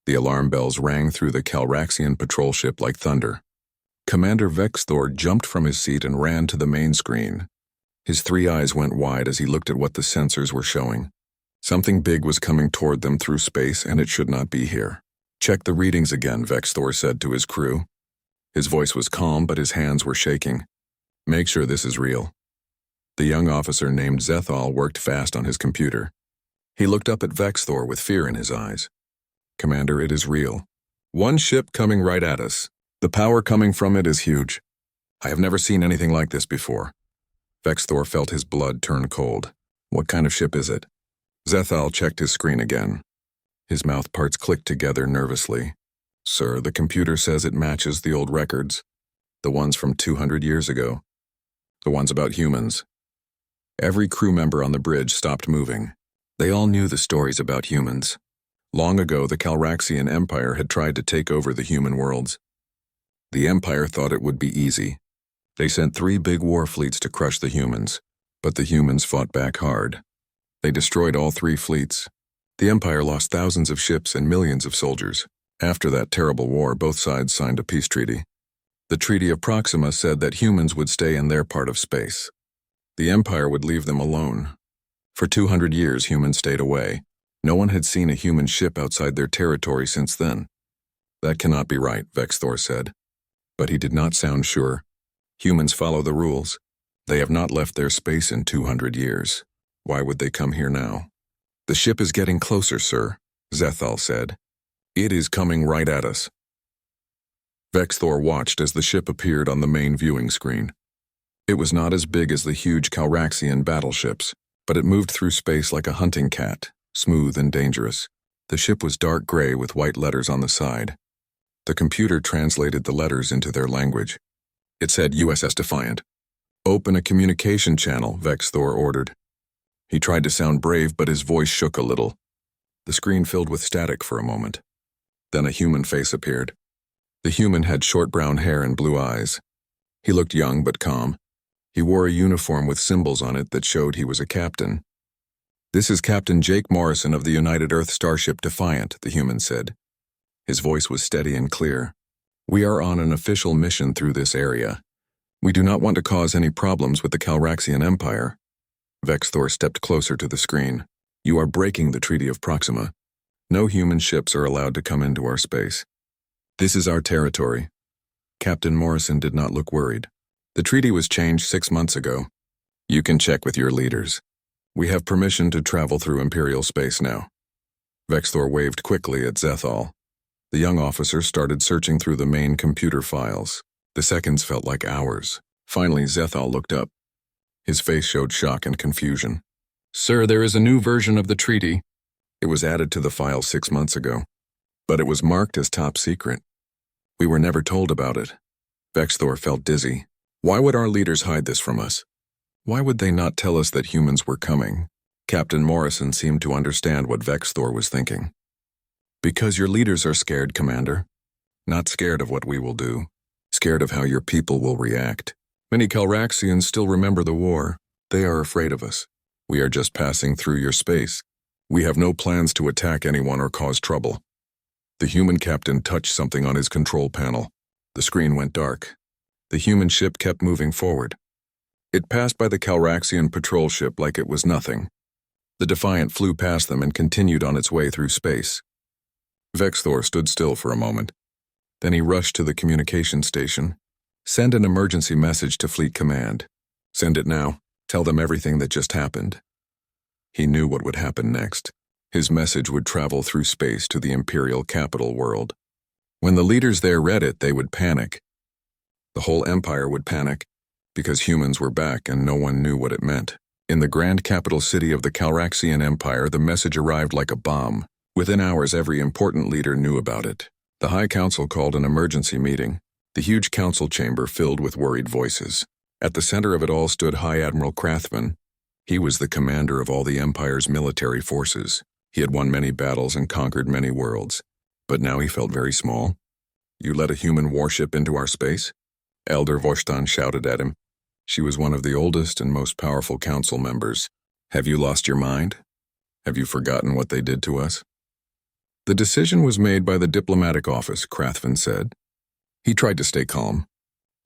The alarm bells rang through the Calraxian patrol ship like thunder. Commander Vexthor jumped from his seat and ran to the main screen. His 3 eyes went wide as he looked at what the sensors were showing. Something big was coming toward them through space, and it should not be here. "Check the readings again," Vexthor said to his crew. His voice was calm, but his hands were shaking. "Make sure this is real." The young officer named Zethal worked fast on his computer. He looked up at Vexthor with fear in his eyes. "Commander, it is real. One ship coming right at us. The power coming from it is huge. I have never seen anything like this before." Vexthor felt his blood turn cold. "What kind of ship is it?" Zethal checked his screen again. His mouth parts clicked together nervously. "Sir, the computer says it matches the old records. The ones from 200 years ago. The ones about humans." Every crew member on the bridge stopped moving. They all knew the stories about humans. Long ago, the Calraxian Empire had tried to take over the human worlds. The Empire thought it would be easy. They sent 3 big war fleets to crush the humans, but the humans fought back hard. They destroyed all 3 fleets. The Empire lost thousands of ships and millions of soldiers. After that terrible war, both sides signed a peace treaty. The Treaty of Proxima said that humans would stay in their part of space. The Empire would leave them alone. For 200 years, humans stayed away. No one had seen a human ship outside their territory since then. "That cannot be right," Vexthor said. But he did not sound sure. Humans follow the rules. They have not left their space in 200 years. Why would they come here now? "The ship is getting closer, sir," Zethal said. "It is coming right at us." Vexthor watched as the ship appeared on the main viewing screen. It was not as big as the huge Calraxian battleships, but it moved through space like a hunting cat, smooth and dangerous. The ship was dark gray with white letters on the side. The computer translated the letters into their language. It said USS Defiant. "Open a communication channel," Vexthor ordered. He tried to sound brave, but his voice shook a little. The screen filled with static for a moment. Then a human face appeared. The human had short brown hair and blue eyes. He looked young but calm. He wore a uniform with symbols on it that showed he was a captain. "This is Captain Jake Morrison of the United Earth starship Defiant," the human said. His voice was steady and clear. "We are on an official mission through this area. We do not want to cause any problems with the Calraxian Empire." Vexthor stepped closer to the screen. "You are breaking the Treaty of Proxima. No human ships are allowed to come into our space. This is our territory." Captain Morrison did not look worried. "The treaty was changed 6 months ago. You can check with your leaders. We have permission to travel through Imperial space now." Vexthor waved quickly at Zethal. The young officer started searching through the main computer files. The seconds felt like hours. Finally, Zethal looked up. His face showed shock and confusion. "Sir, there is a new version of the treaty. It was added to the file 6 months ago, but it was marked as top secret. We were never told about it." Vexthor felt dizzy. Why would our leaders hide this from us? Why would they not tell us that humans were coming? Captain Morrison seemed to understand what Vexthor was thinking. "Because your leaders are scared, Commander. Not scared of what we will do. Scared of how your people will react. Many Calraxians still remember the war. They are afraid of us. We are just passing through your space. We have no plans to attack anyone or cause trouble." The human captain touched something on his control panel. The screen went dark. The human ship kept moving forward. It passed by the Calraxian patrol ship like it was nothing. The Defiant flew past them and continued on its way through space. Vexthor stood still for a moment. Then he rushed to the communication station. "Send an emergency message to Fleet Command. Send it now. Tell them everything that just happened." He knew what would happen next. His message would travel through space to the Imperial capital world. When the leaders there read it, they would panic. The whole empire would panic, because humans were back and no one knew what it meant. In the grand capital city of the Calraxian Empire, the message arrived like a bomb. Within hours, every important leader knew about it. The High Council called an emergency meeting. The huge council chamber filled with worried voices. At the center of it all stood High Admiral Krathman. He was the commander of all the Empire's military forces. He had won many battles and conquered many worlds. But now he felt very small. "You let a human warship into our space?" Elder Voshtan shouted at him. She was one of the oldest and most powerful council members. "Have you lost your mind? Have you forgotten what they did to us?" The decision was made by the diplomatic office, Krathvin said. He tried to stay calm.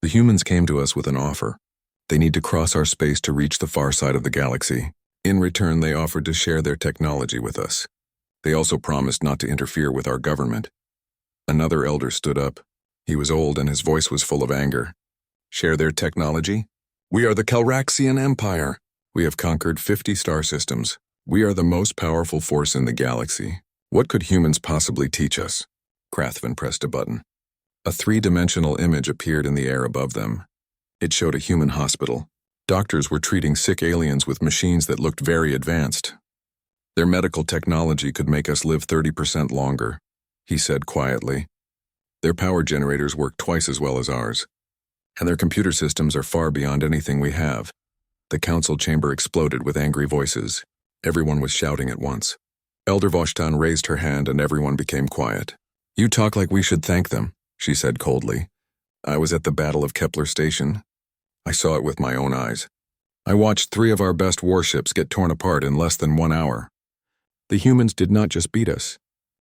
The humans came to us with an offer. They need to cross our space to reach the far side of the galaxy. In return, they offered to share their technology with us. They also promised not to interfere with our government. Another elder stood up. He was old and his voice was full of anger. Share their technology? We are the Calraxian Empire. We have conquered 50 star systems. We are the most powerful force in the galaxy. What could humans possibly teach us? Krathvin pressed a button. A three-dimensional image appeared in the air above them. It showed a human hospital. Doctors were treating sick aliens with machines that looked very advanced. Their medical technology could make us live 30% longer, he said quietly. Their power generators work twice as well as ours, and their computer systems are far beyond anything we have. The council chamber exploded with angry voices. Everyone was shouting at once. Elder Voshtan raised her hand and everyone became quiet. You talk like we should thank them, she said coldly. I was at the Battle of Kepler Station. I saw it with my own eyes. I watched 3 of our best warships get torn apart in less than 1 hour. The humans did not just beat us.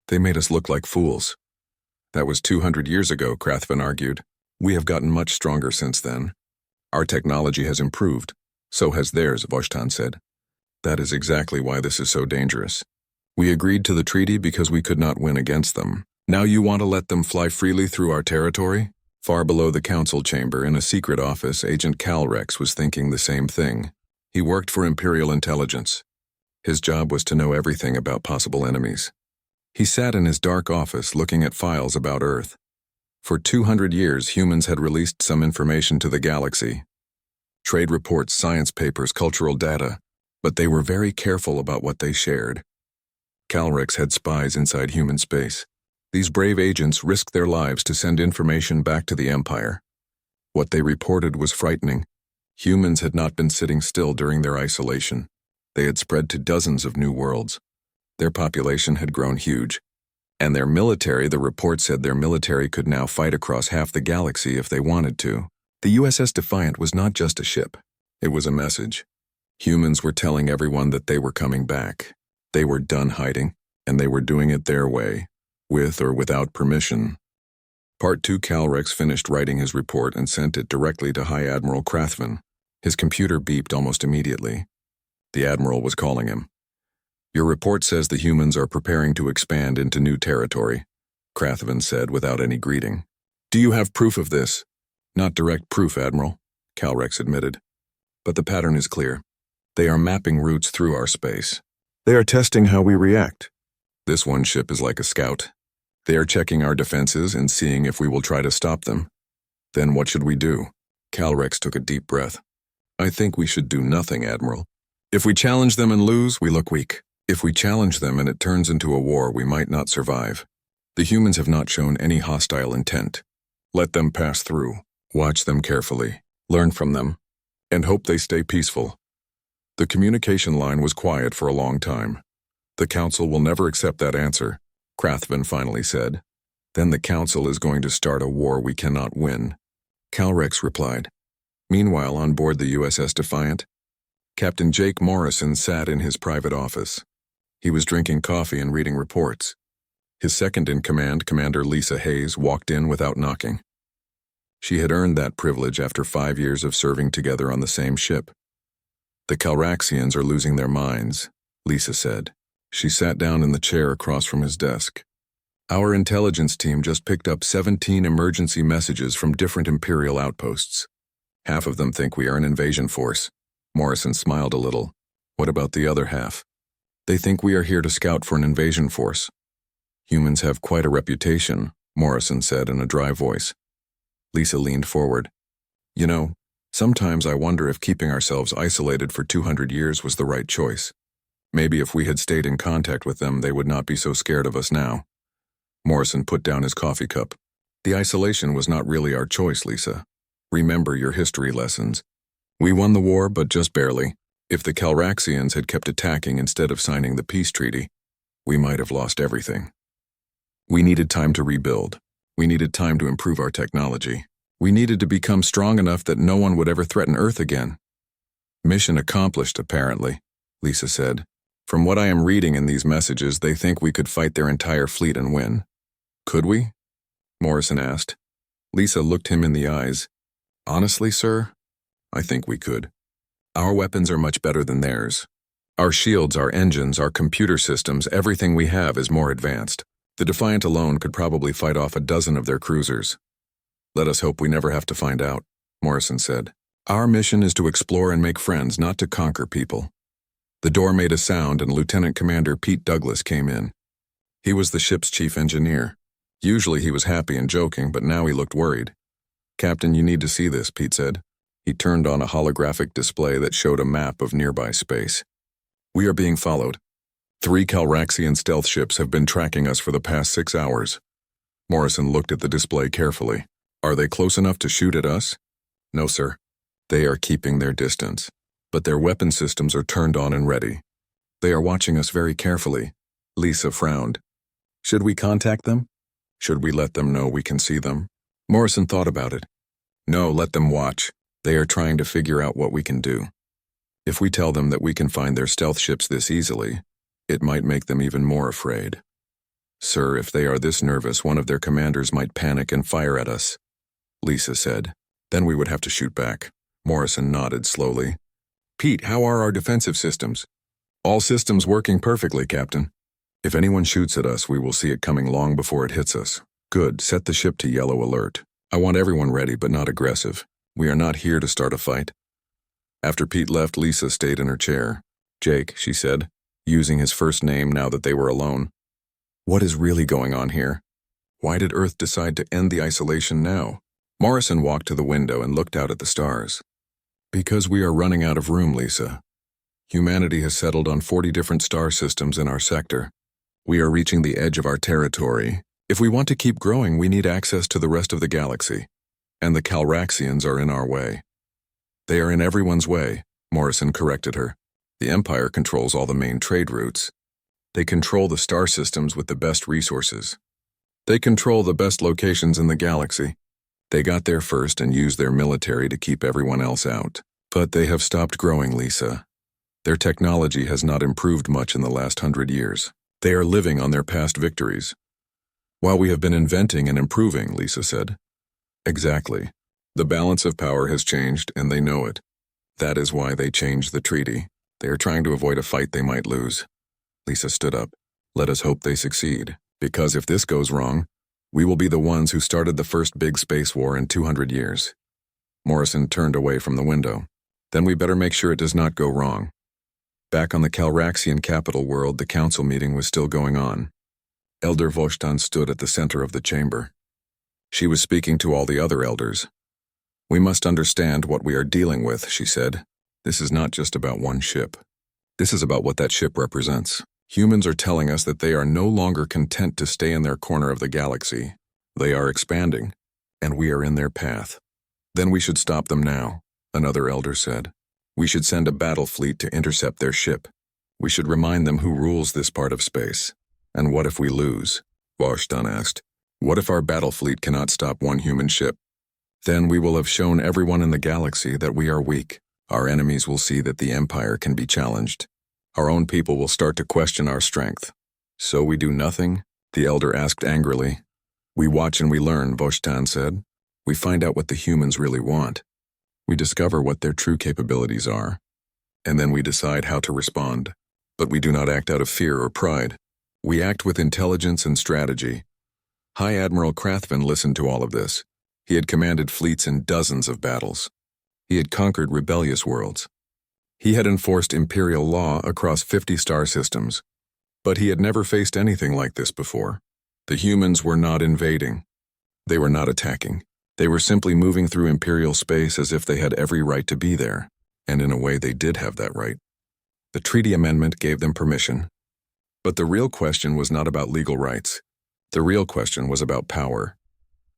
They made us look like fools. That was 200 years ago, Krathvin argued. We have gotten much stronger since then. Our technology has improved. So has theirs, Voshtan said. That is exactly why this is so dangerous. We agreed to the treaty because we could not win against them. Now you want to let them fly freely through our territory? Far below the council chamber, in a secret office, Agent Calrex was thinking the same thing. He worked for Imperial Intelligence. His job was to know everything about possible enemies. He sat in his dark office looking at files about Earth. For 200 years, humans had released some information to the galaxy. Trade reports, science papers, cultural data, but they were very careful about what they shared. Calrex had spies inside human space. These brave agents risked their lives to send information back to the Empire. What they reported was frightening. Humans had not been sitting still during their isolation. They had spread to dozens of new worlds. Their population had grown huge. And their military, the report said their military could now fight across half the galaxy if they wanted to. The USS Defiant was not just a ship. It was a message. Humans were telling everyone that they were coming back. They were done hiding, and they were doing it their way, with or without permission. Part 2 Calrex finished writing his report and sent it directly to High Admiral Krathvin. His computer beeped almost immediately. The Admiral was calling him. Your report says the humans are preparing to expand into new territory, Krathvin said without any greeting. Do you have proof of this? Not direct proof, Admiral, Calrex admitted. But the pattern is clear. They are mapping routes through our space. They are testing how we react. This one ship is like a scout. They are checking our defenses and seeing if we will try to stop them. Then what should we do? Calrex took a deep breath. I think we should do nothing, Admiral. If we challenge them and lose, we look weak. If we challenge them and it turns into a war, we might not survive. The humans have not shown any hostile intent. Let them pass through. Watch them carefully. Learn from them. And hope they stay peaceful. The communication line was quiet for a long time. The Council will never accept that answer, Krathvin finally said. Then the Council is going to start a war we cannot win. Calrex replied. Meanwhile, on board the USS Defiant, Captain Jake Morrison sat in his private office. He was drinking coffee and reading reports. His second-in-command, Commander Lisa Hayes, walked in without knocking. She had earned that privilege after 5 years of serving together on the same ship. The Calraxians are losing their minds, Lisa said. She sat down in the chair across from his desk. Our intelligence team just picked up 17 emergency messages from different Imperial outposts. Half of them think we are an invasion force. Morrison smiled a little. What about the other half? They think we are here to scout for an invasion force. Humans have quite a reputation, Morrison said in a dry voice. Lisa leaned forward. You know, sometimes I wonder if keeping ourselves isolated for 200 years was the right choice. Maybe if we had stayed in contact with them, they would not be so scared of us now. Morrison put down his coffee cup. The isolation was not really our choice, Lisa. Remember your history lessons. We won the war, but just barely. If the Calraxians had kept attacking instead of signing the peace treaty, we might have lost everything. We needed time to rebuild. We needed time to improve our technology. We needed to become strong enough that no one would ever threaten Earth again. Mission accomplished, apparently, Lisa said. From what I am reading in these messages, they think we could fight their entire fleet and win. Could we? Morrison asked. Lisa looked him in the eyes. Honestly, sir, I think we could. Our weapons are much better than theirs. Our shields, our engines, our computer systems, everything we have is more advanced. The Defiant alone could probably fight off a dozen of their cruisers. Let us hope we never have to find out, Morrison said. Our mission is to explore and make friends, not to conquer people. The door made a sound and Lieutenant Commander Pete Douglas came in. He was the ship's chief engineer. Usually he was happy and joking, but now he looked worried. Captain, you need to see this, Pete said. He turned on a holographic display that showed a map of nearby space. We are being followed. 3 Calraxian stealth ships have been tracking us for the past 6 hours. Morrison looked at the display carefully. Are they close enough to shoot at us? No, sir. They are keeping their distance, but their weapon systems are turned on and ready. They are watching us very carefully. Lisa frowned. Should we contact them? Should we let them know we can see them? Morrison thought about it. No, let them watch. They are trying to figure out what we can do. If we tell them that we can find their stealth ships this easily, it might make them even more afraid. Sir, if they are this nervous, one of their commanders might panic and fire at us, Lisa said. Then we would have to shoot back. Morrison nodded slowly. Pete, how are our defensive systems? All systems working perfectly, Captain. If anyone shoots at us, we will see it coming long before it hits us. Good, set the ship to yellow alert. I want everyone ready, but not aggressive. We are not here to start a fight. After Pete left, Lisa stayed in her chair. Jake, she said, using his first name now that they were alone. What is really going on here? Why did Earth decide to end the isolation now? Morrison walked to the window and looked out at the stars. Because we are running out of room, Lisa. Humanity has settled on 40 different star systems in our sector. We are reaching the edge of our territory. If we want to keep growing, we need access to the rest of the galaxy. And the Calraxians are in our way. They are in everyone's way, Morrison corrected her. The Empire controls all the main trade routes. They control the star systems with the best resources. They control the best locations in the galaxy. They got there first and used their military to keep everyone else out. But they have stopped growing, Lisa. Their technology has not improved much in the last 100 years. They are living on their past victories. While we have been inventing and improving, Lisa said. Exactly. The balance of power has changed, and they know it. That is why they changed the treaty. They are trying to avoid a fight they might lose. Lisa stood up. Let us hope they succeed, because if this goes wrong, we will be the ones who started the first big space war in 200 years. Morrison turned away from the window. Then we better make sure it does not go wrong. Back on the Calraxian capital world, the council meeting was still going on. Elder Voshtan stood at the center of the chamber. She was speaking to all the other elders. We must understand what we are dealing with, she said. This is not just about one ship. This is about what that ship represents. Humans are telling us that they are no longer content to stay in their corner of the galaxy. They are expanding, and we are in their path. Then we should stop them now, another elder said. We should send a battle fleet to intercept their ship. We should remind them who rules this part of space. And what if we lose? Voshtan asked. What if our battle fleet cannot stop one human ship? Then we will have shown everyone in the galaxy that we are weak. Our enemies will see that the Empire can be challenged. Our own people will start to question our strength. So we do nothing? The elder asked angrily. We watch and we learn, Voshtan said. We find out what the humans really want. We discover what their true capabilities are. And then we decide how to respond. But we do not act out of fear or pride. We act with intelligence and strategy. High Admiral Krathven listened to all of this. He had commanded fleets in dozens of battles. He had conquered rebellious worlds. He had enforced imperial law across 50 star systems. But he had never faced anything like this before. The humans were not invading. They were not attacking. They were simply moving through imperial space as if they had every right to be there. And in a way they did have that right. The treaty amendment gave them permission. But the real question was not about legal rights. The real question was about power.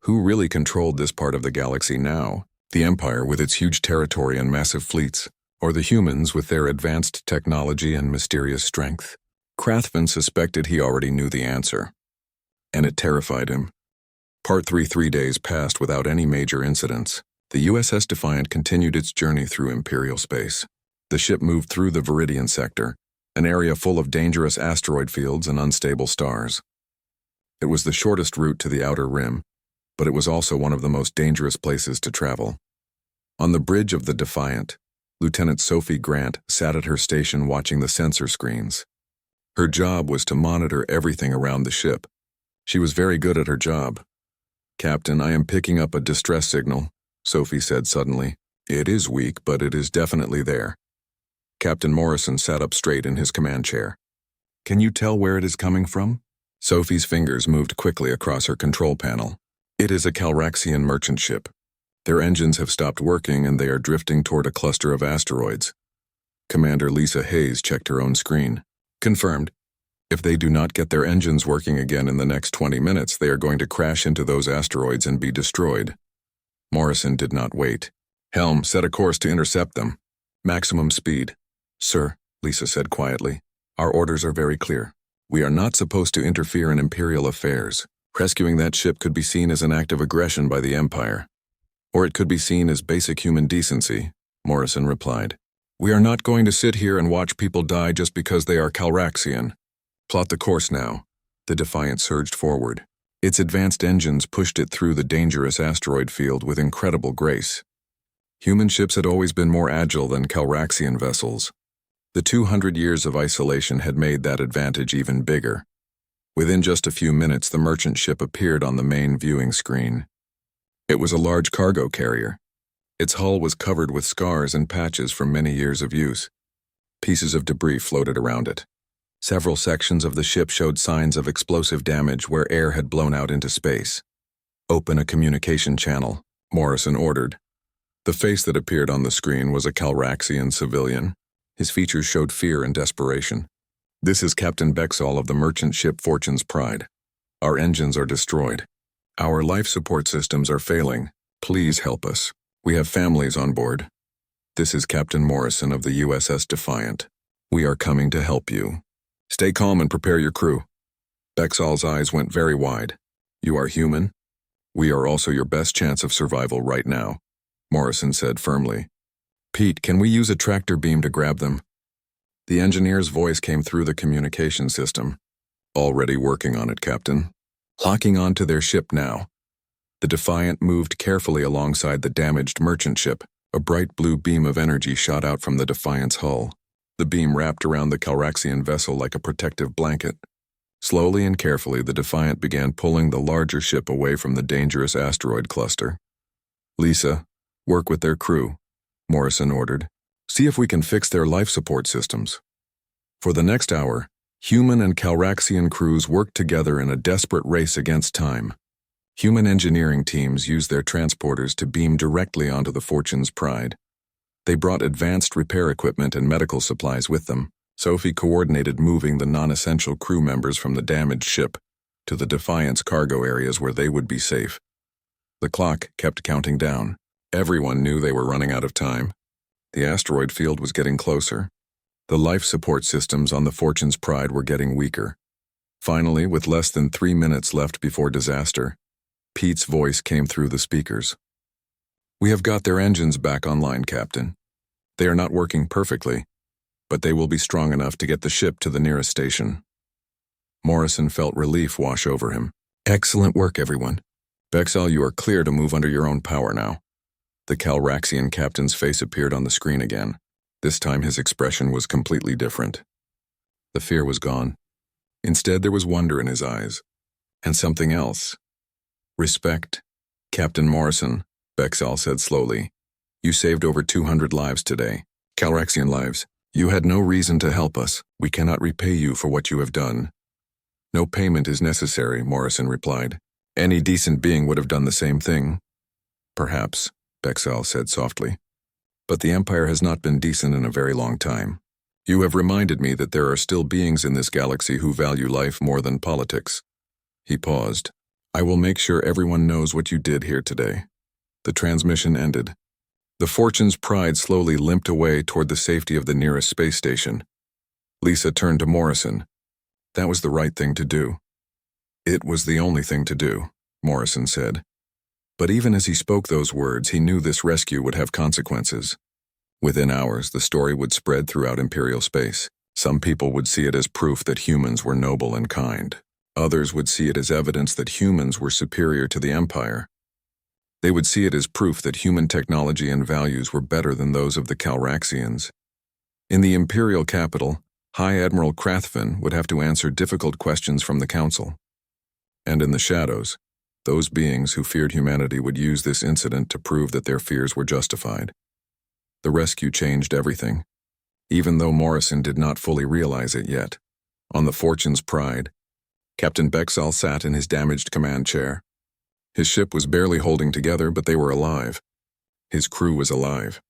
Who really controlled this part of the galaxy now? The Empire with its huge territory and massive fleets, or the humans with their advanced technology and mysterious strength? Krathven suspected he already knew the answer. And it terrified him. Part 3 days passed without any major incidents. The USS Defiant continued its journey through Imperial space. The ship moved through the Viridian sector, an area full of dangerous asteroid fields and unstable stars. It was the shortest route to the outer rim, but it was also one of the most dangerous places to travel. On the bridge of the Defiant, Lieutenant Sophie Grant sat at her station watching the sensor screens. Her job was to monitor everything around the ship. She was very good at her job. "Captain, I am picking up a distress signal," Sophie said suddenly. "It is weak, but it is definitely there." Captain Morrison sat up straight in his command chair. "Can you tell where it is coming from?" Sophie's fingers moved quickly across her control panel. "It is a Calraxian merchant ship. Their engines have stopped working and they are drifting toward a cluster of asteroids." Commander Lisa Hayes checked her own screen. "Confirmed. If they do not get their engines working again in the next 20 minutes, they are going to crash into those asteroids and be destroyed." Morrison did not wait. "Helm, set a course to intercept them. Maximum speed." "Sir," Lisa said quietly, "our orders are very clear. We are not supposed to interfere in Imperial affairs. Rescuing that ship could be seen as an act of aggression by the Empire. Or it could be seen as basic human decency," Morrison replied. "We are not going to sit here and watch people die just because they are Calraxian. Plot the course now." The Defiant surged forward. Its advanced engines pushed it through the dangerous asteroid field with incredible grace. Human ships had always been more agile than Calraxian vessels. The 200 years of isolation had made that advantage even bigger. Within just a few minutes, the merchant ship appeared on the main viewing screen. It was a large cargo carrier. Its hull was covered with scars and patches from many years of use. Pieces of debris floated around it. Several sections of the ship showed signs of explosive damage where air had blown out into space. "Open a communication channel," Morrison ordered. The face that appeared on the screen was a Calraxian civilian. His features showed fear and desperation. "This is Captain Bexall of the merchant ship Fortune's Pride. Our engines are destroyed. Our life support systems are failing. Please help us. We have families on board. This is Captain Morrison of the USS Defiant. We are coming to help you. Stay calm and prepare your crew." Bexall's eyes went very wide. "You are human? We are also your best chance of survival right now," Morrison said firmly. "Pete, can we use a tractor beam to grab them?" The engineer's voice came through the communication system. "Already working on it, Captain. Locking onto their ship now." The Defiant moved carefully alongside the damaged merchant ship. A bright blue beam of energy shot out from the Defiant's hull. The beam wrapped around the Calraxian vessel like a protective blanket. Slowly and carefully, the Defiant began pulling the larger ship away from the dangerous asteroid cluster. "Lisa, work with their crew," Morrison ordered. "See if we can fix their life support systems." For the next hour, human and Calraxian crews worked together in a desperate race against time. Human engineering teams used their transporters to beam directly onto the Fortune's Pride. They brought advanced repair equipment and medical supplies with them. Sophie coordinated moving the non-essential crew members from the damaged ship to the Defiant's cargo areas where they would be safe. The clock kept counting down. Everyone knew they were running out of time. The asteroid field was getting closer. The life support systems on the Fortune's Pride were getting weaker. Finally, with less than 3 minutes left before disaster, Pete's voice came through the speakers. "We have got their engines back online, Captain. They are not working perfectly, but they will be strong enough to get the ship to the nearest station." Morrison felt relief wash over him. "Excellent work, everyone. Bexall, you are clear to move under your own power now." The Calraxian captain's face appeared on the screen again. This time his expression was completely different. The fear was gone. Instead, there was wonder in his eyes. And something else. Respect. "Captain Morrison," Bexall said slowly, "you saved over 200 lives today. Calraxian lives. You had no reason to help us. We cannot repay you for what you have done." "No payment is necessary," Morrison replied. "Any decent being would have done the same thing." "Perhaps," Bexall said softly. "But the Empire has not been decent in a very long time. You have reminded me that there are still beings in this galaxy who value life more than politics." He paused. "I will make sure everyone knows what you did here today." The transmission ended. The Fortune's Pride slowly limped away toward the safety of the nearest space station. Lisa turned to Morrison. "That was the right thing to do." "It was the only thing to do," Morrison said. But even as he spoke those words, he knew this rescue would have consequences. Within hours, the story would spread throughout Imperial space. Some people would see it as proof that humans were noble and kind. Others would see it as evidence that humans were superior to the Empire. They would see it as proof that human technology and values were better than those of the Calraxians. In the Imperial capital, High Admiral Krathvin would have to answer difficult questions from the Council. And in the shadows, those beings who feared humanity would use this incident to prove that their fears were justified. The rescue changed everything, even though Morrison did not fully realize it yet. On the Fortune's Pride, Captain Bexal sat in his damaged command chair. His ship was barely holding together, but they were alive. His crew was alive.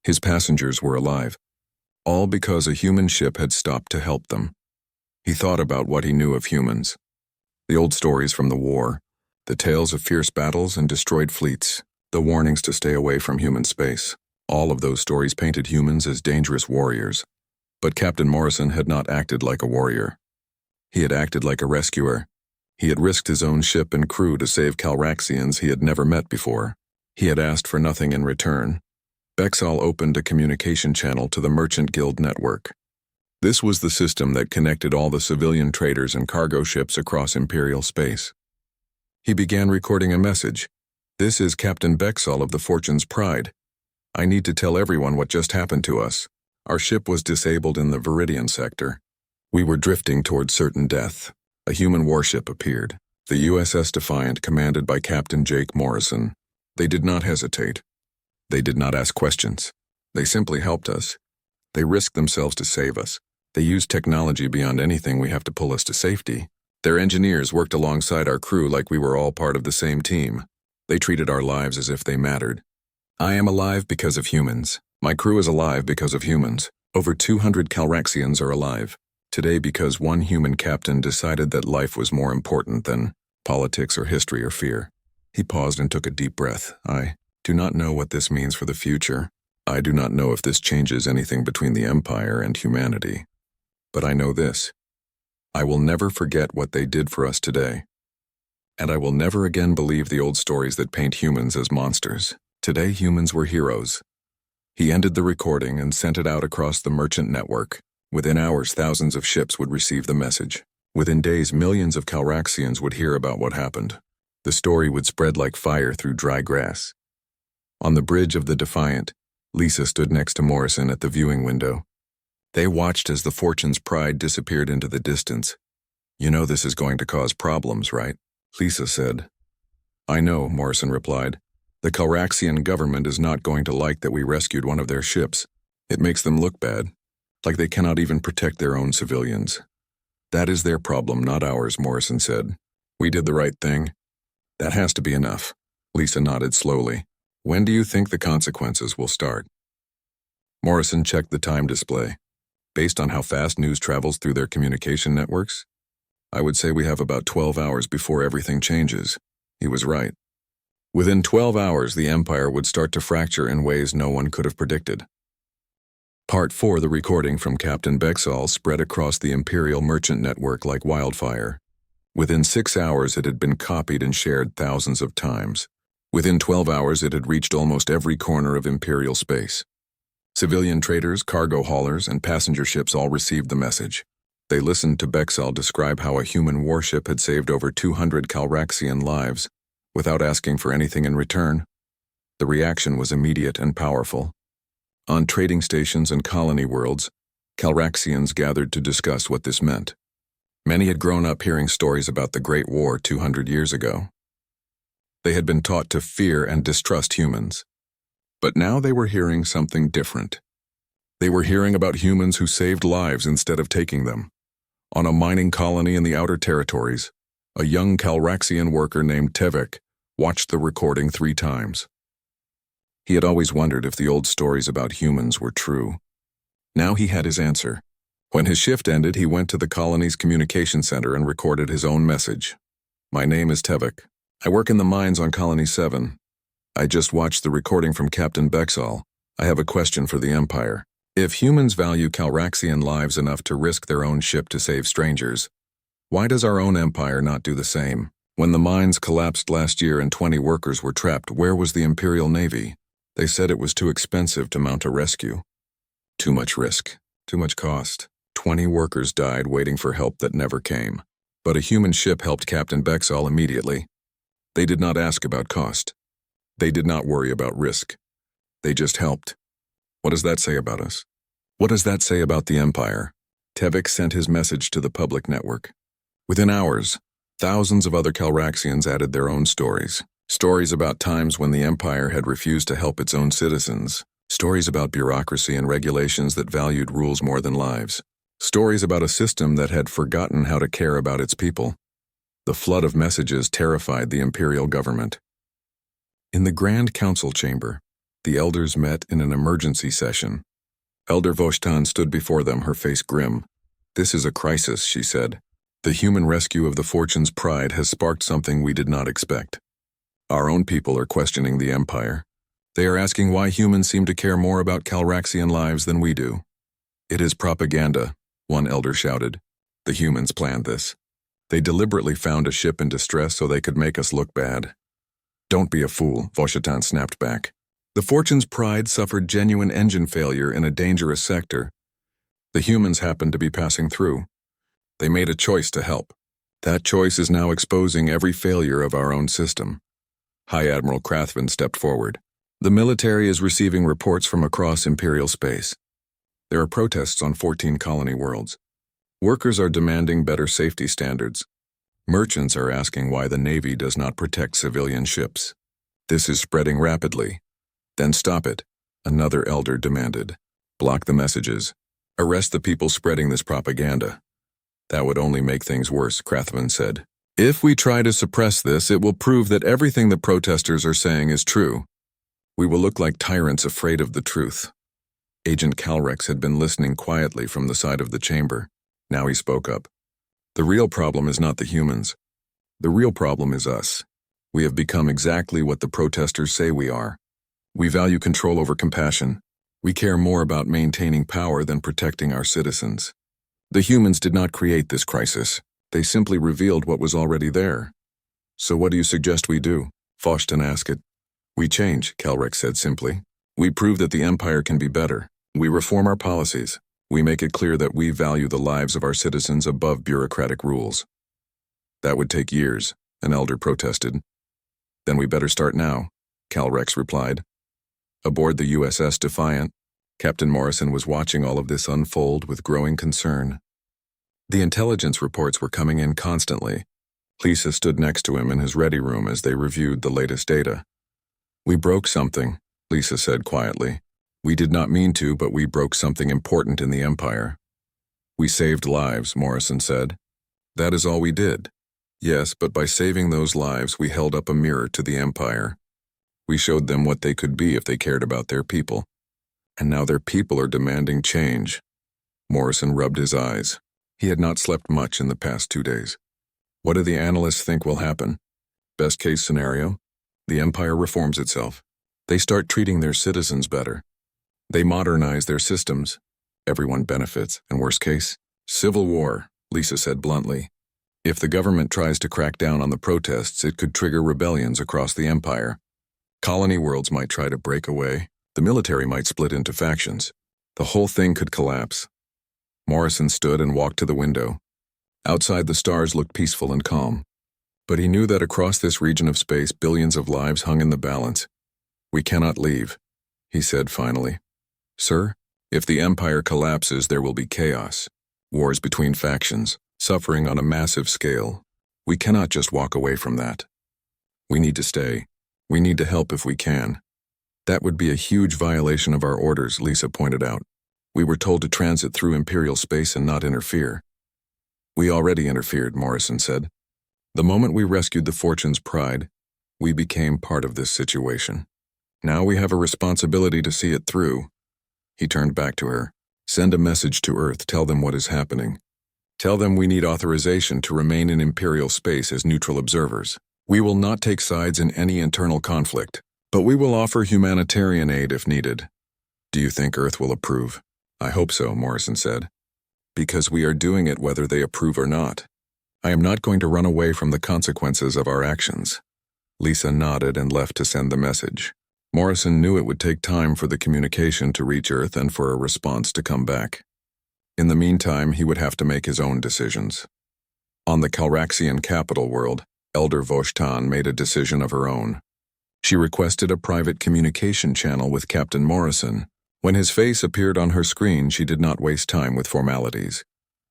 His passengers were alive. All because a human ship had stopped to help them. He thought about what he knew of humans. The old stories from the war, the tales of fierce battles and destroyed fleets, the warnings to stay away from human space. All of those stories painted humans as dangerous warriors. But Captain Morrison had not acted like a warrior. He had acted like a rescuer. He had risked his own ship and crew to save Calraxians he had never met before. He had asked for nothing in return. Bexal opened a communication channel to the Merchant Guild network. This was the system that connected all the civilian traders and cargo ships across Imperial space. He began recording a message. "This is Captain Bexal of the Fortune's Pride. I need to tell everyone what just happened to us. Our ship was disabled in the Viridian sector. We were drifting towards certain death. A human warship appeared, the USS Defiant, commanded by Captain Jake Morrison. They did not hesitate. They did not ask questions. They simply helped us. They risked themselves to save us. They used technology beyond anything we have to pull us to safety. Their engineers worked alongside our crew like we were all part of the same team. They treated our lives as if they mattered. I am alive because of humans. My crew is alive because of humans. Over 200 Calraxians are alive today because one human captain decided that life was more important than politics or history or fear." He paused and took a deep breath. "I do not know what this means for the future. I do not know if this changes anything between the Empire and humanity. But I know this. I will never forget what they did for us today. And I will never again believe the old stories that paint humans as monsters. Today humans were heroes." He ended the recording and sent it out across the merchant network. Within hours, thousands of ships would receive the message. Within days, millions of Calraxians would hear about what happened. The story would spread like fire through dry grass. On the bridge of the Defiant, Lisa stood next to Morrison at the viewing window. They watched as the Fortune's Pride disappeared into the distance. "You know this is going to cause problems, right?" Lisa said. "I know," Morrison replied. "The Calraxian government is not going to like that we rescued one of their ships. It makes them look bad, like they cannot even protect their own civilians." "That is their problem, not ours," Morrison said. "We did the right thing. That has to be enough." Lisa nodded slowly. "When do you think the consequences will start?" Morrison checked the time display. "Based on how fast news travels through their communication networks, I would say we have about 12 hours before everything changes." He was right. Within 12 hours, the Empire would start to fracture in ways no one could have predicted. Part 4, the recording from Captain Bexal, spread across the Imperial merchant network like wildfire. Within 6 hours, it had been copied and shared thousands of times. Within 12 hours, it had reached almost every corner of Imperial space. Civilian traders, cargo haulers, and passenger ships all received the message. They listened to Bexal describe how a human warship had saved over 200 Calraxian lives without asking for anything in return. The reaction was immediate and powerful. On trading stations and colony worlds, Calraxians gathered to discuss what this meant. Many had grown up hearing stories about the Great War 200 years ago. They had been taught to fear and distrust humans. But now they were hearing something different. They were hearing about humans who saved lives instead of taking them. On a mining colony in the Outer Territories, a young Calraxian worker named Tevek watched the recording 3 times. He had always wondered if the old stories about humans were true. Now he had his answer. When his shift ended, he went to the colony's communication center and recorded his own message. "My name is Tevek. I work in the mines on Colony 7. I just watched the recording from Captain Bexal. I have a question for the Empire. If humans value Calraxian lives enough to risk their own ship to save strangers, why does our own Empire not do the same? When the mines collapsed last year and 20 workers were trapped, where was the Imperial Navy? They said it was too expensive to mount a rescue. Too much risk, too much cost. 20 workers died waiting for help that never came. But a human ship helped Captain Bexall immediately. They did not ask about cost. They did not worry about risk. They just helped. What does that say about us? What does that say about the Empire? Tevik sent his message to the public network. Within hours, thousands of other Calraxians added their own stories. Stories about times when the Empire had refused to help its own citizens. Stories about bureaucracy and regulations that valued rules more than lives. Stories about a system that had forgotten how to care about its people. The flood of messages terrified the imperial government. In the Grand Council chamber, the elders met in an emergency session. Elder Voshtan stood before them, her face grim. "This is a crisis," she said. "The human rescue of the Fortune's Pride has sparked something we did not expect. Our own people are questioning the Empire. They are asking why humans seem to care more about Calraxian lives than we do." "It is propaganda," one elder shouted. "The humans planned this. They deliberately found a ship in distress so they could make us look bad." "Don't be a fool," Voshtan snapped back. "The Fortune's Pride suffered genuine engine failure in a dangerous sector. The humans happened to be passing through. They made a choice to help. That choice is now exposing every failure of our own system." High Admiral Krathvin stepped forward. "The military is receiving reports from across Imperial space. There are protests on 14 colony worlds. Workers are demanding better safety standards. Merchants are asking why the Navy does not protect civilian ships. This is spreading rapidly." "Then stop it," another elder demanded. "Block the messages. Arrest the people spreading this propaganda." "That would only make things worse," Krathvin said. "If we try to suppress this, it will prove that everything the protesters are saying is true. We will look like tyrants afraid of the truth." Agent Calrex had been listening quietly from the side of the chamber. Now he spoke up. "The real problem is not the humans. The real problem is us. We have become exactly what the protesters say we are. We value control over compassion. We care more about maintaining power than protecting our citizens. The humans did not create this crisis. They simply revealed what was already there." "So what do you suggest we do?" Voshtan asked it. "We change," Calrex said simply. "We prove that the Empire can be better. We reform our policies. We make it clear that we value the lives of our citizens above bureaucratic rules." "That would take years," an elder protested. "Then we better start now," Calrex replied. Aboard the USS Defiant, Captain Morrison was watching all of this unfold with growing concern. The intelligence reports were coming in constantly. Lisa stood next to him in his ready room as they reviewed the latest data. "We broke something," Lisa said quietly. "We did not mean to, but we broke something important in the Empire." "We saved lives," Morrison said. "That is all we did." "Yes, but by saving those lives, we held up a mirror to the Empire. We showed them what they could be if they cared about their people. And now their people are demanding change." Morrison rubbed his eyes. He had not slept much in the past 2 days. "What do the analysts think will happen? Best case scenario? The Empire reforms itself. They start treating their citizens better. They modernize their systems. Everyone benefits. And worst case? Civil war," Lisa said bluntly. "If the government tries to crack down on the protests, it could trigger rebellions across the Empire. Colony worlds might try to break away. The military might split into factions. The whole thing could collapse." Morrison stood and walked to the window. Outside, the stars looked peaceful and calm. But he knew that across this region of space, billions of lives hung in the balance. "We cannot leave," he said finally. "Sir, if the Empire collapses, there will be chaos. Wars between factions, suffering on a massive scale. We cannot just walk away from that. We need to stay. We need to help if we can." "That would be a huge violation of our orders," Lisa pointed out. "We were told to transit through Imperial space and not interfere." "We already interfered," Morrison said. "The moment we rescued the Fortune's Pride, we became part of this situation. Now we have a responsibility to see it through." He turned back to her. "Send a message to Earth. Tell them what is happening. Tell them we need authorization to remain in Imperial space as neutral observers. We will not take sides in any internal conflict, but we will offer humanitarian aid if needed." "Do you think Earth will approve?" "I hope so," Morrison said. "Because we are doing it whether they approve or not. I am not going to run away from the consequences of our actions." Lisa nodded and left to send the message. Morrison knew it would take time for the communication to reach Earth and for a response to come back. In the meantime, he would have to make his own decisions. On the Calraxian capital world, Elder Voshtan made a decision of her own. She requested a private communication channel with Captain Morrison. When his face appeared on her screen, she did not waste time with formalities.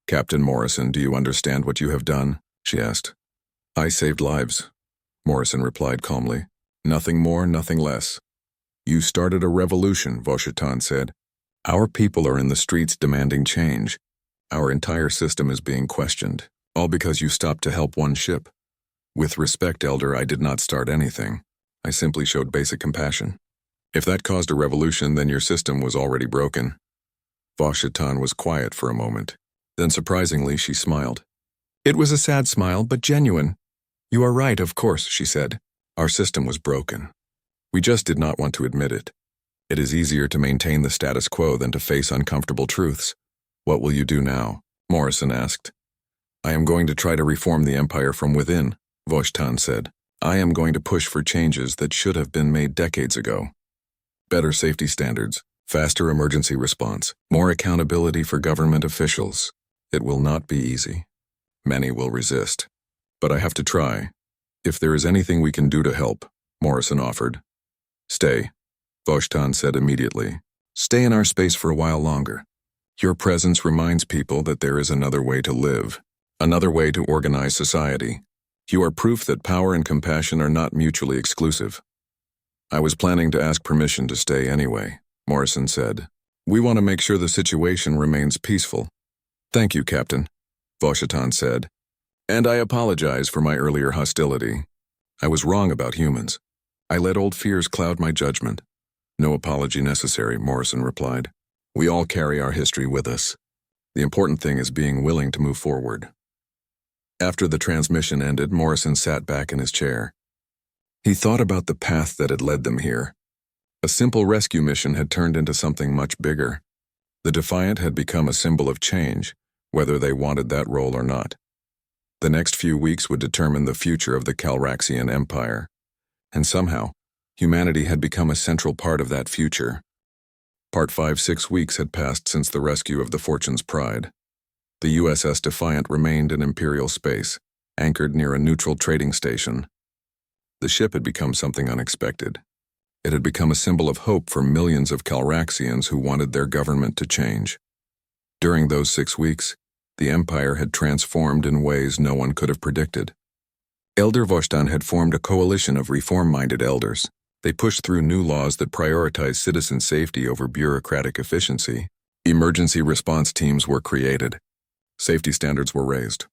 "Captain Morrison, do you understand what you have done?" she asked. "I saved lives," Morrison replied calmly. "Nothing more, nothing less." "You started a revolution," Voshtan said. "Our people are in the streets demanding change. Our entire system is being questioned, all because you stopped to help one ship. With respect, Elder, I did not start anything. I simply showed basic compassion. If that caused a revolution, then your system was already broken." Voshtan was quiet for a moment. Then surprisingly, she smiled. It was a sad smile, but genuine. "You are right, of course," she said. "Our system was broken. We just did not want to admit it. It is easier to maintain the status quo than to face uncomfortable truths." "What will you do now?" Morrison asked. "I am going to try to reform the Empire from within," Voshtan said. "I am going to push for changes that should have been made decades ago. Better safety standards, faster emergency response, more accountability for government officials. It will not be easy. Many will resist. But I have to try. If there is anything we can do to help," Morrison offered. "Stay," Voshtan said immediately. "Stay in our space for a while longer. Your presence reminds people that there is another way to live, another way to organize society. You are proof that power and compassion are not mutually exclusive." "I was planning to ask permission to stay anyway," Morrison said. "We want to make sure the situation remains peaceful." "Thank you, Captain," Voshtan said. "And I apologize for my earlier hostility. I was wrong about humans. I let old fears cloud my judgment." "No apology necessary," Morrison replied. "We all carry our history with us. The important thing is being willing to move forward." After the transmission ended, Morrison sat back in his chair. He thought about the path that had led them here. A simple rescue mission had turned into something much bigger. The Defiant had become a symbol of change, whether they wanted that role or not. The next few weeks would determine the future of the Calraxian Empire. And somehow, humanity had become a central part of that future. Part 5. 6 weeks had passed since the rescue of the Fortune's Pride. The USS Defiant remained in Imperial space, anchored near a neutral trading station. The ship had become something unexpected. It had become a symbol of hope for millions of Calraxians who wanted their government to change. During those 6 weeks, the Empire had transformed in ways no one could have predicted. Elder Voshtan had formed a coalition of reform-minded elders. They pushed through new laws that prioritized citizen safety over bureaucratic efficiency. Emergency response teams were created. Safety standards were raised.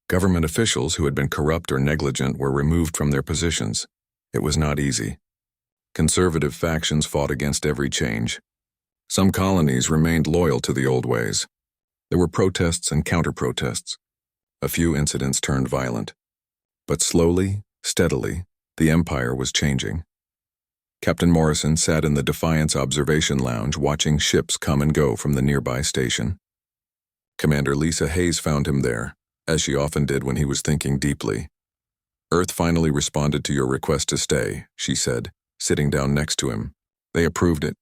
Government officials who had been corrupt or negligent were removed from their positions. It was not easy. Conservative factions fought against every change. Some colonies remained loyal to the old ways. There were protests and counter-protests. A few incidents turned violent. But slowly, steadily, the Empire was changing. Captain Morrison sat in the Defiant's observation lounge watching ships come and go from the nearby station. Commander Lisa Hayes found him there, as she often did when he was thinking deeply. "Earth finally responded to your request to stay," she said, sitting down next to him. "They approved it.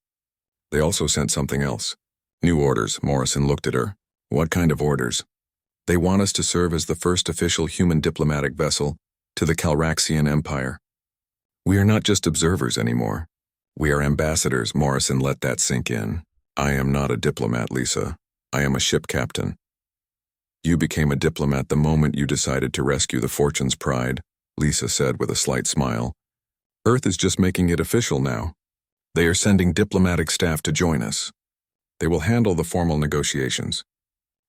They also sent something else. New orders." Morrison looked at her. "What kind of orders?" "They want us to serve as the first official human diplomatic vessel to the Calraxian Empire. We are not just observers anymore. We are ambassadors." Morrison let that sink in. "I am not a diplomat, Lisa. I am a ship captain." "You became a diplomat the moment you decided to rescue the Fortune's Pride," Lisa said with a slight smile. "Earth is just making it official now. They are sending diplomatic staff to join us. They will handle the formal negotiations,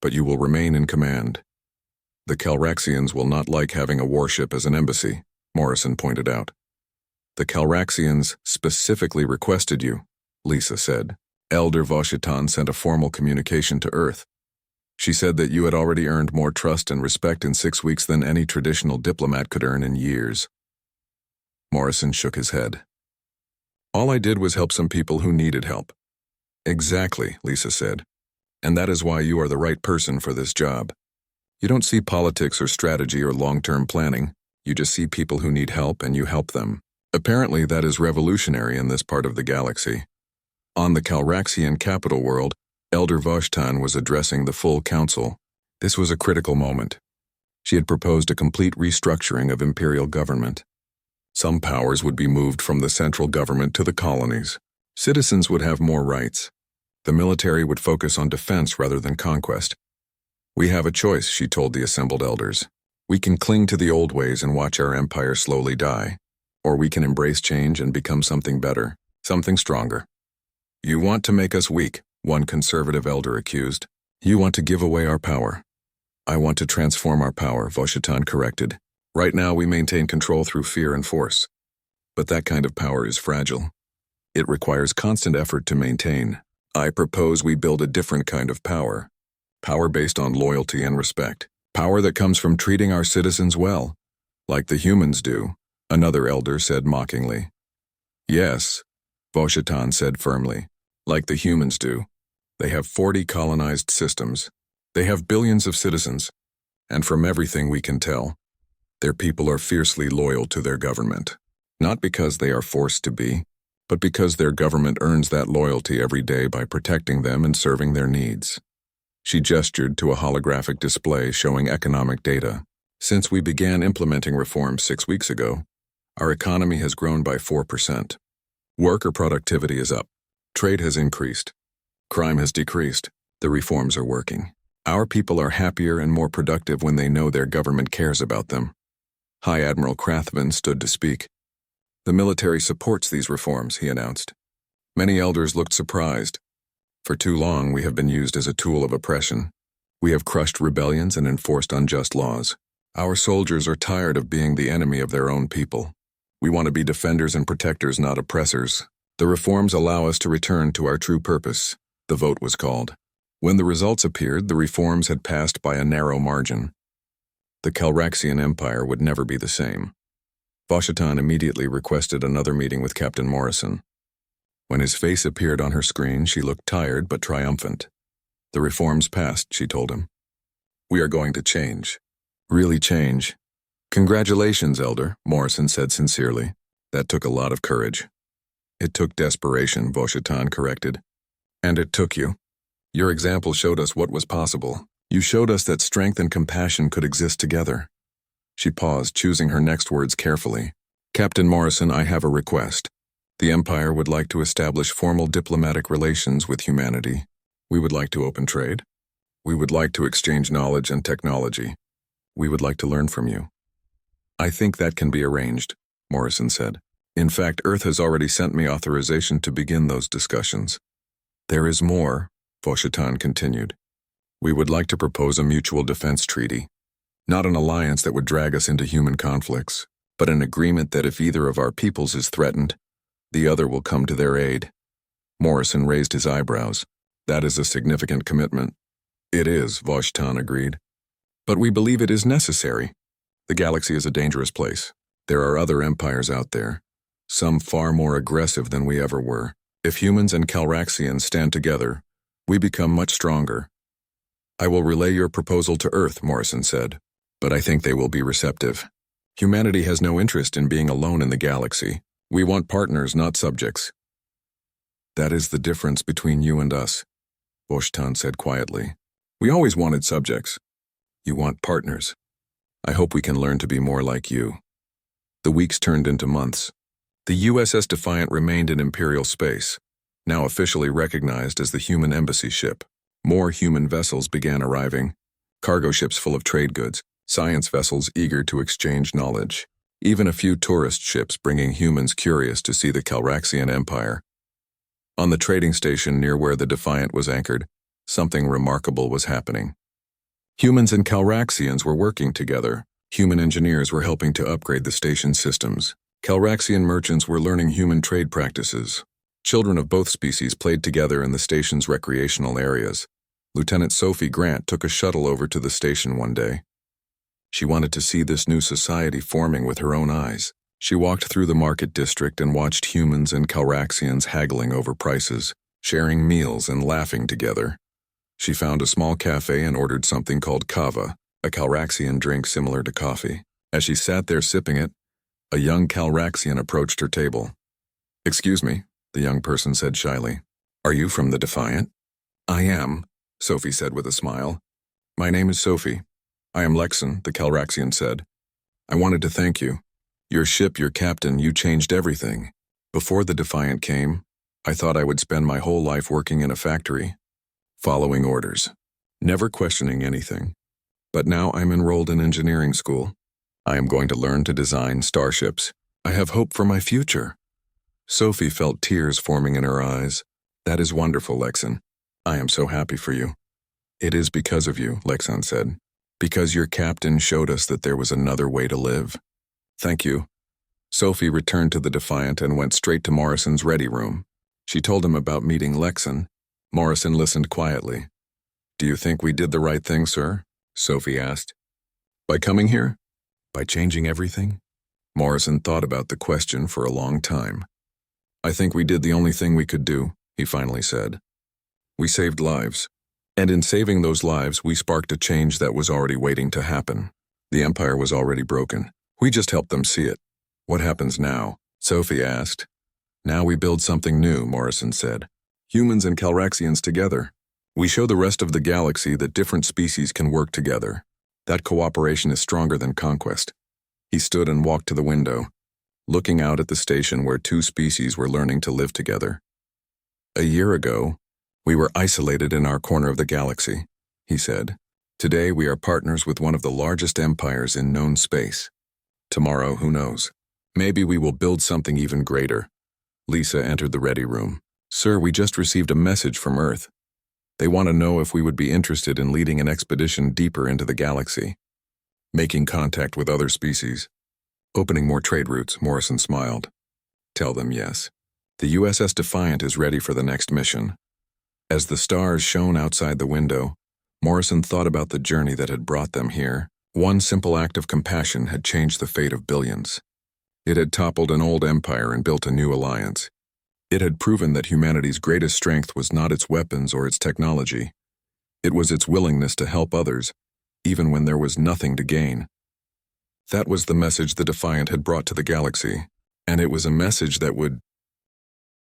but you will remain in command. The Calraxians will not like having a warship as an embassy," Morrison pointed out. "The Calraxians specifically requested you," Lisa said. Elder Voshtan sent a formal communication to Earth. She said that you had already earned more trust and respect in 6 weeks than any traditional diplomat could earn in years. Morrison shook his head. "All I did was help some people who needed help." "Exactly," Lisa said. "And that is why you are the right person for this job. You don't see politics or strategy or long-term planning. You just see people who need help and you help them. Apparently that is revolutionary in this part of the galaxy. On the Calraxian capital world, Elder Voshtan was addressing the full council. This was a critical moment. She had proposed a complete restructuring of imperial government. Some powers would be moved from the central government to the colonies. Citizens would have more rights. The military would focus on defense rather than conquest. We have a choice, she told the assembled elders. We can cling to the old ways and watch our empire slowly die, or we can embrace change and become something better, something stronger. You want to make us weak, one conservative elder accused. You want to give away our power. I want to transform our power, Voshtan corrected. Right now we maintain control through fear and force. But that kind of power is fragile. It requires constant effort to maintain. I propose we build a different kind of power. Power based on loyalty and respect. Power that comes from treating our citizens well, like the humans do, another elder said mockingly. Yes, Voshtan said firmly, like the humans do. They have 40 colonized systems. They have billions of citizens. And from everything we can tell, their people are fiercely loyal to their government. Not because they are forced to be, but because their government earns that loyalty every day by protecting them and serving their needs. She gestured to a holographic display showing economic data. Since we began implementing reforms 6 weeks ago, our economy has grown by 4%. Worker productivity is up. Trade has increased. Crime has decreased. The reforms are working. Our people are happier and more productive when they know their government cares about them. High Admiral Krathven stood to speak. The military supports these reforms, he announced. Many elders looked surprised. For too long, we have been used as a tool of oppression. We have crushed rebellions and enforced unjust laws. Our soldiers are tired of being the enemy of their own people. We want to be defenders and protectors, not oppressors. The reforms allow us to return to our true purpose. The vote was called. When the results appeared, the reforms had passed by a narrow margin. The Calraxian Empire would never be the same. Voshtan immediately requested another meeting with Captain Morrison. When his face appeared on her screen, she looked tired but triumphant. The reforms passed, she told him. We are going to change. Really change. Congratulations, Elder, Morrison said sincerely. That took a lot of courage. It took desperation, Voshtan corrected. And it took you. Your example showed us what was possible. You showed us that strength and compassion could exist together. She paused, choosing her next words carefully. Captain Morrison, I have a request. The Empire would like to establish formal diplomatic relations with humanity. We would like to open trade. We would like to exchange knowledge and technology. We would like to learn from you. I think that can be arranged, Morrison said. In fact, Earth has already sent me authorization to begin those discussions. There is more, Voshtan continued. We would like to propose a mutual defense treaty. Not an alliance that would drag us into human conflicts, but an agreement that if either of our peoples is threatened, the other will come to their aid. Morrison raised his eyebrows. That is a significant commitment. It is, Voshtan agreed. But we believe it is necessary. The galaxy is a dangerous place. There are other empires out there, some far more aggressive than we ever were. If humans and Calraxians stand together, we become much stronger. I will relay your proposal to Earth, Morrison said, but I think they will be receptive. Humanity has no interest in being alone in the galaxy. We want partners, not subjects. That is the difference between you and us, Voshtan said quietly. We always wanted subjects. You want partners. I hope we can learn to be more like you. The weeks turned into months. The USS Defiant remained in Imperial space, now officially recognized as the human embassy ship. More human vessels began arriving, cargo ships full of trade goods, science vessels eager to exchange knowledge. Even a few tourist ships bringing humans curious to see the Calraxian Empire. On the trading station near where the Defiant was anchored, something remarkable was happening. Humans and Calraxians were working together. Human engineers were helping to upgrade the station's systems. Calraxian merchants were learning human trade practices. Children of both species played together in the station's recreational areas. Lieutenant Sophie Grant took a shuttle over to the station one day. She wanted to see this new society forming with her own eyes. She walked through the market district and watched humans and Calraxians haggling over prices, sharing meals and laughing together. She found a small cafe and ordered something called kava, a Calraxian drink similar to coffee. As she sat there sipping it, a young Calraxian approached her table. Excuse me, the young person said shyly. Are you from the Defiant? I am, Sophie said with a smile. My name is Sophie. I am Lexan, the Calraxian said. I wanted to thank you. Your ship, your captain, you changed everything. Before the Defiant came, I thought I would spend my whole life working in a factory, following orders, never questioning anything. But now I'm enrolled in engineering school. I am going to learn to design starships. I have hope for my future. Sophie felt tears forming in her eyes. That is wonderful, Lexan. I am so happy for you. It is because of you, Lexan said. Because your captain showed us that there was another way to live. Thank you. Sophie returned to the Defiant and went straight to Morrison's ready room. She told him about meeting Lexan. Morrison listened quietly. Do you think we did the right thing, sir? Sophie asked. By coming here? By changing everything? Morrison thought about the question for a long time. I think we did the only thing we could do, he finally said. We saved lives. And in saving those lives, we sparked a change that was already waiting to happen. The Empire was already broken. We just helped them see it. What happens now? Sophie asked. Now we build something new, Morrison said. Humans and Calraxians together. We show the rest of the galaxy that different species can work together. That cooperation is stronger than conquest. He stood and walked to the window, looking out at the station where two species were learning to live together. A year ago, we were isolated in our corner of the galaxy, he said. Today we are partners with one of the largest empires in known space. Tomorrow, who knows? Maybe we will build something even greater. Lisa entered the ready room. Sir, we just received a message from Earth. They want to know if we would be interested in leading an expedition deeper into the galaxy, making contact with other species, opening more trade routes. Morrison smiled. Tell them yes. The USS Defiant is ready for the next mission. As the stars shone outside the window, Morrison thought about the journey that had brought them here. One simple act of compassion had changed the fate of billions. It had toppled an old empire and built a new alliance. It had proven that humanity's greatest strength was not its weapons or its technology. It was its willingness to help others, even when there was nothing to gain. That was the message the Defiant had brought to the galaxy, and it was a message that would